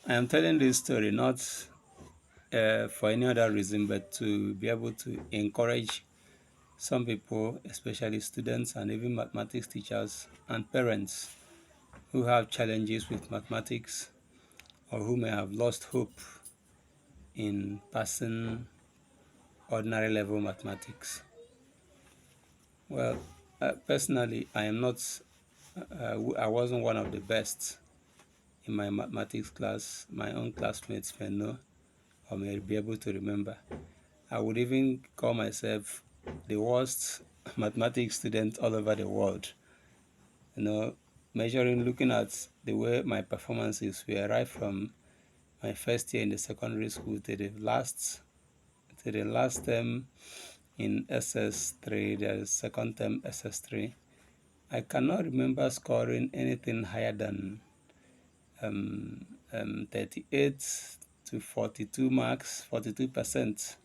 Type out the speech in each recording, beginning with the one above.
I am telling this story not for any other reason, but to be able to encourage some people, especially students and even mathematics teachers and parents who have challenges with mathematics or who may have lost hope in passing ordinary level mathematics. Well, personally, I am not, I wasn't one of the best in my mathematics class. My own classmates may know or may be able to remember. I would even call myself the worst mathematics student all over the world. Looking at the way my performances were right from my first year in the secondary school to the last term in SS3, the second term SS3. I cannot remember scoring anything higher than 38 to 42 marks, 42%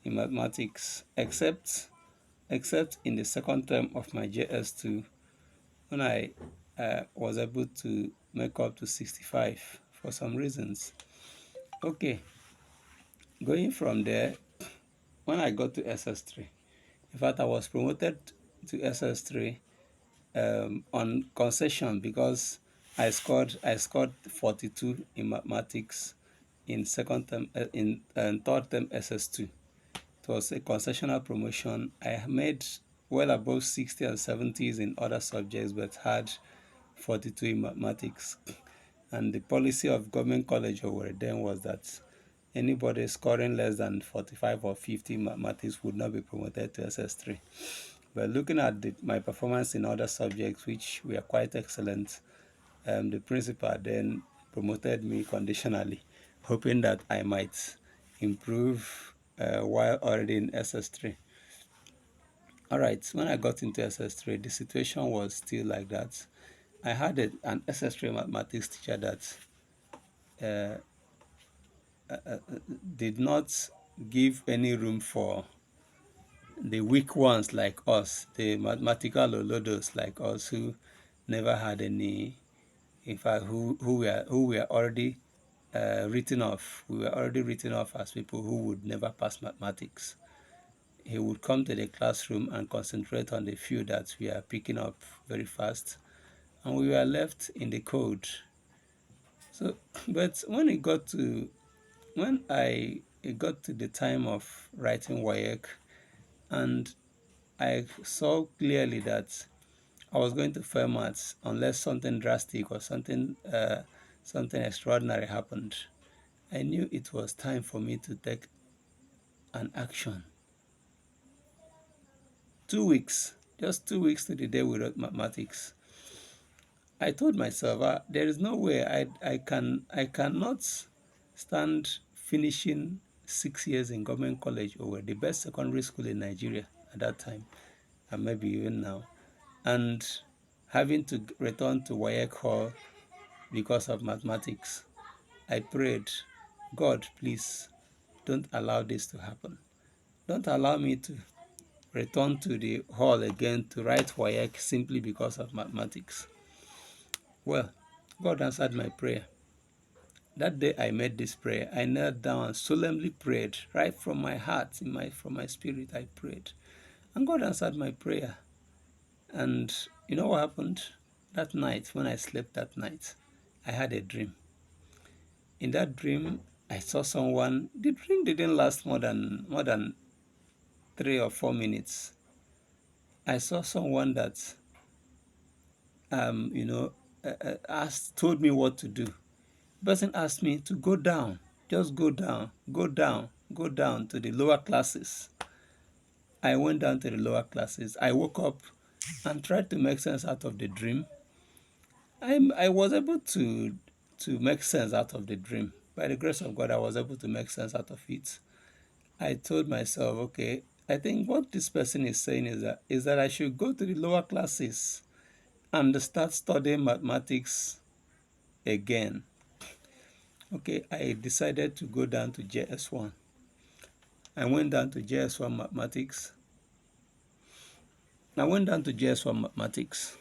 in mathematics, except in the second term of my JS2 when I was able to make up to 65 for some reasons. Okay, going from there, when I got to SS3, in fact, I was promoted to SS3 on concession because I scored 42 in mathematics in second term in third term SS2. It was a concessional promotion. I made well above 60 and 70s in other subjects, but had 42 in mathematics. And the policy of government college over then was that anybody scoring less than 45 or 50 in mathematics would not be promoted to SS3. But looking at my performance in other subjects, which were quite excellent, the principal then promoted me conditionally, hoping that I might improve while already in SS3. All right, when I got into SS3, the situation was still like that. I had an SS3 mathematics teacher that did not give any room for the weak ones like us, the mathematical olodos like us who never had any, in fact, who were already written off. We were already written off as people who would never pass mathematics. He would come to the classroom and concentrate on the few that we are picking up very fast, and we were left in the cold. So, but when it got to the time of writing WAEC, and I saw clearly that I was going to fail maths unless something drastic or something extraordinary happened. I knew it was time for me to take an action. 2 weeks, just 2 weeks to the day we wrote mathematics. I told myself, there is no way I cannot stand finishing 6 years in government college or the best secondary school in Nigeria at that time, and maybe even now, and having to return to WAEC Hall because of mathematics. I prayed, God, please don't allow this to happen. Don't allow me to return to the hall again to write WAEC simply because of mathematics. Well, God answered my prayer. That day I made this prayer. I knelt down and solemnly prayed, right from my heart, from my spirit, I prayed. And God answered my prayer. And you know what happened? That night, when I slept that night, I had a dream. In that dream, I saw someone. The dream didn't last more than 3 or 4 minutes. I saw someone that um, you know, told me what to do. The person asked me to go down, just go down, go down, go down to the lower classes. I went down to the lower classes. I woke up and tried to make sense out of the dream. I was able to make sense out of the dream. By the grace of God, I was able to make sense out of it. I told myself, okay, I think what this person is saying is that I should go to the lower classes and start studying mathematics again. Okay, I decided to go down to JS1. I went down to JS1 mathematics. I went down to JS1 mathematics.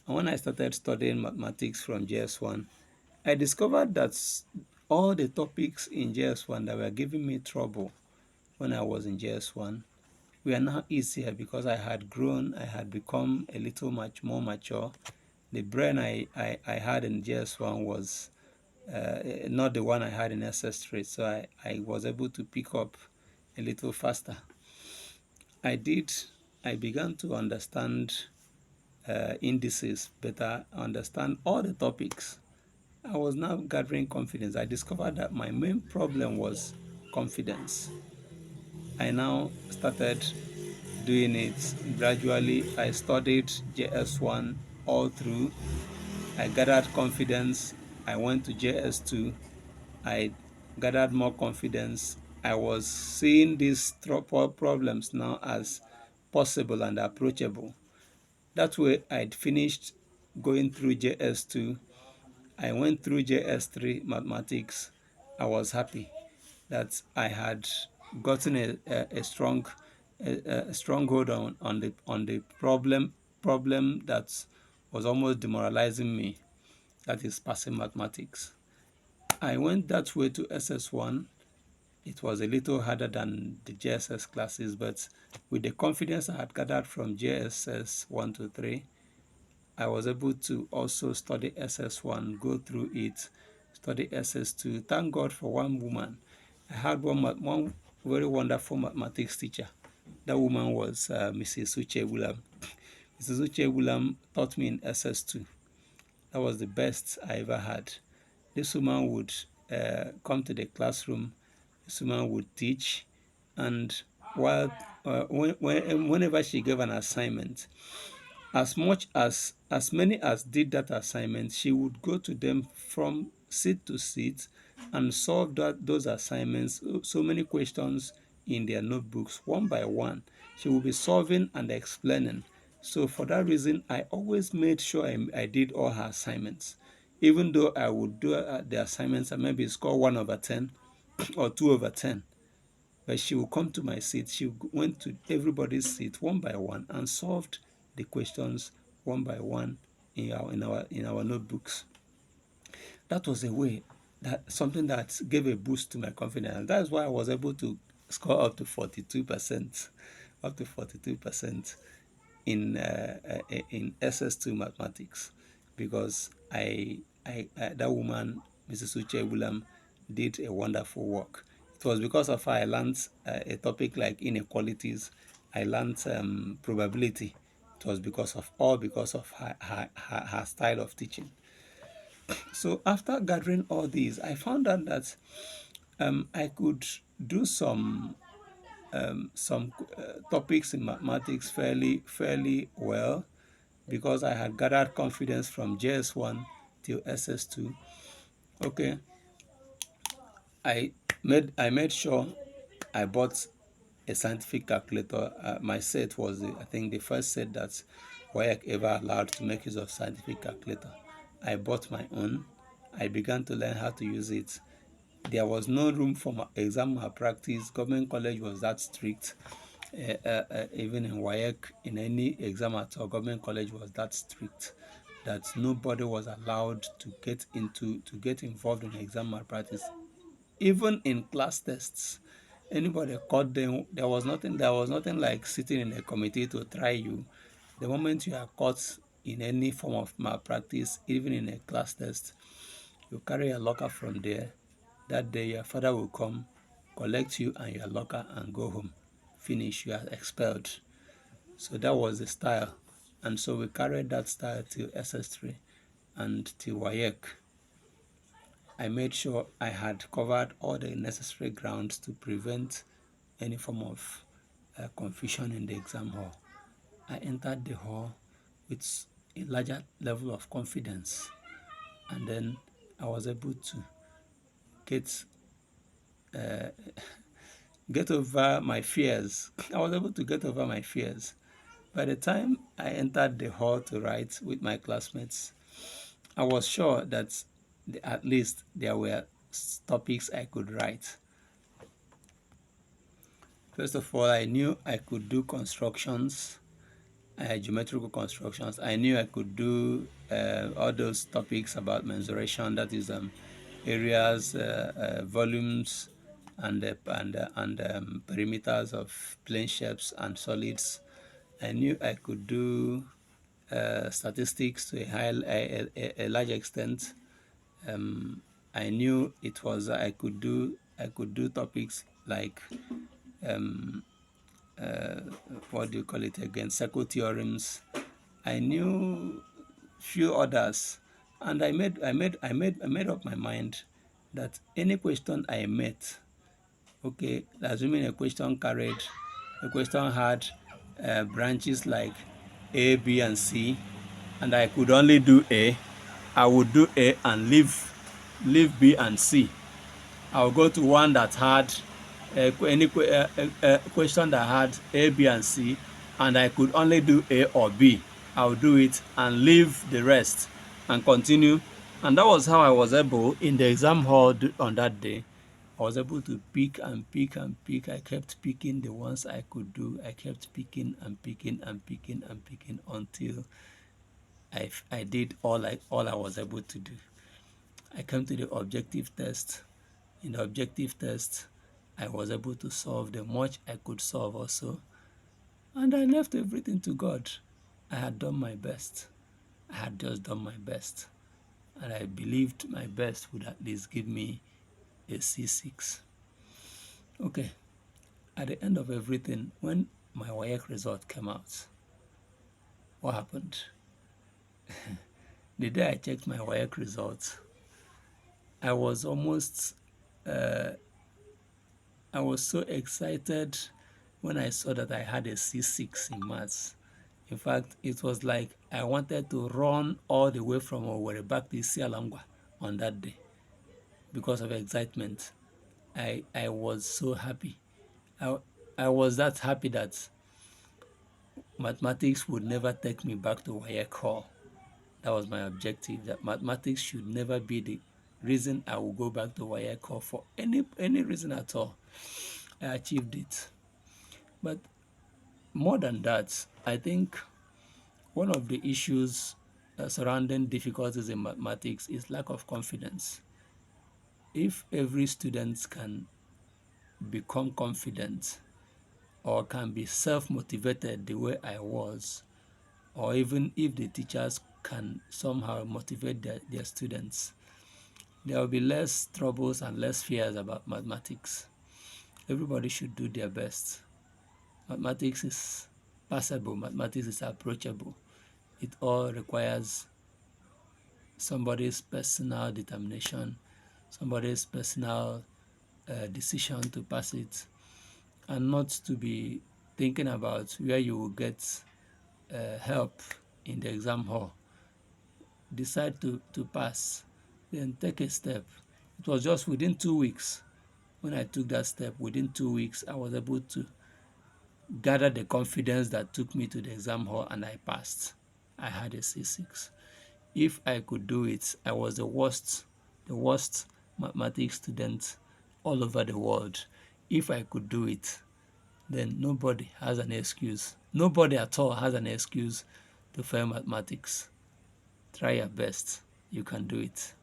And when I started studying mathematics from JS1, I discovered that all the topics in JS1 that were giving me trouble when I was in JS1 were now easier because I had grown, I had become a little much more mature. The brain I had in JS1 was not the one I had in SS3, so I was able to pick up a little faster. I began to understand indices better, understand all the topics. I was now gathering confidence. I discovered that my main problem was confidence. I now started doing it gradually. I studied JS1 all through. I gathered confidence. I went to JS2. I gathered more confidence. I was seeing these problems now as possible and approachable. That way, I'd finished going through JS2. I went through JS3 mathematics. I was happy that I had gotten a strong hold on the problem that was almost demoralizing me. That is passing mathematics. I went that way to SS1. It was a little harder than the JSS classes, but with the confidence I had gathered from JSS 1 to 3, I was able to also study SS1, go through it, study SS2. Thank God for one woman. I had one very wonderful mathematics teacher. That woman was Mrs. Uche Willam. Mrs. Uche Willam taught me in SS2. That was the best I ever had. This woman would come to the classroom. This woman would teach, and whenever she gave an assignment, as many as did that assignment, she would go to them from seat to seat and solve those assignments, so many questions in their notebooks one by one. She would be solving and explaining. So for that reason, I always made sure I did all her assignments, even though I would do the assignments and maybe score 1/10 or 2/10. But she would come to my seat. She went to everybody's seat one by one and solved the questions one by one in our notebooks. That was a way, that something that gave a boost to my confidence. That's why I was able to score up to 42%, up to 42% in SS2 mathematics, because that woman, Mrs. Uche Willam, did a wonderful work. It was because of her I learned a topic like inequalities. I learned probability. It was because of her style of teaching. So after gathering all these, I found out that I could do some topics in mathematics fairly well, because I had gathered confidence from JS1 till SS2. Okay, I made sure I bought a scientific calculator. My set was, I think, the first set that WAEC ever allowed to make use of scientific calculator. I bought my own. I began to learn how to use it. There was no room for exam malpractice. Government college was that strict. Even in WAEC, in any exam at all, government college was that strict that nobody was allowed to get involved in exam malpractice. Even in class tests, anybody caught them, there was nothing like sitting in a committee to try you. The moment you are caught in any form of malpractice, even in a class test, you carry a locker from there. That day your father will come, collect you and your locker and go home. Finish, you are expelled. So that was the style. And so we carried that style till SS3 and till WAEC. I made sure I had covered all the necessary grounds to prevent any form of confusion in the exam hall. I entered the hall with a larger level of confidence, and then I was able to get over my fears. I was able to get over my fears. By the time I entered the hall to write with my classmates, I was sure that at least there were topics I could write. First of all, I knew I could do constructions. geometrical constructions. I knew I could do all those topics about mensuration, that is areas, volumes, and perimeters of plane shapes and solids. I knew I could do statistics to a large extent. I knew it was I could do topics like what do you call it again, circle theorems. I knew few others, and I made up my mind that any question I met, okay, assuming a question had branches like A, B, and C, and I could only do A, I would do A and leave B and C. I'll go to one that had any question that had A, B, and C, and I could only do A or B. I'll do it and leave the rest and continue. And that was how I was able, in the exam hall on that day, I was able to pick and pick and pick. I kept picking the ones I could do. I kept picking and picking and picking and picking until I did all I was able to do. I came to the objective test. In the objective test, I was able to solve the much I could solve also. And I left everything to God. I had done my best. I had just done my best. And I believed my best would at least give me a C6. Okay. At the end of everything, when my WAEC result came out, what happened? The day I checked my WAEC results, I was almost, I was so excited when I saw that I had a C6 in maths. In fact, it was like I wanted to run all the way from Owerri back to Isialangwa on that day because of excitement. I was so happy. I was that happy that mathematics would never take me back to WAEC hall. That was my objective, that mathematics should never be the reason I will go back to WAEC hall for any reason at all. I achieved it. But more than that, I think one of the issues surrounding difficulties in mathematics is lack of confidence. If every student can become confident or can be self-motivated the way I was, or even if the teachers can somehow motivate their students, there will be less troubles and less fears about mathematics. Everybody should do their best. Mathematics is passable. Mathematics is approachable. It all requires somebody's personal determination, somebody's personal decision to pass it, and not to be thinking about where you will get help in the exam hall. Decide to pass, then take a step. It was just within 2 weeks. When I took that step, within 2 weeks, I was able to gather the confidence that took me to the exam hall, and I passed. I had a C6. If I could do it, I was the worst mathematics student all over the world. If I could do it, then nobody has an excuse. Nobody at all has an excuse to fail mathematics. Try your best. You can do it.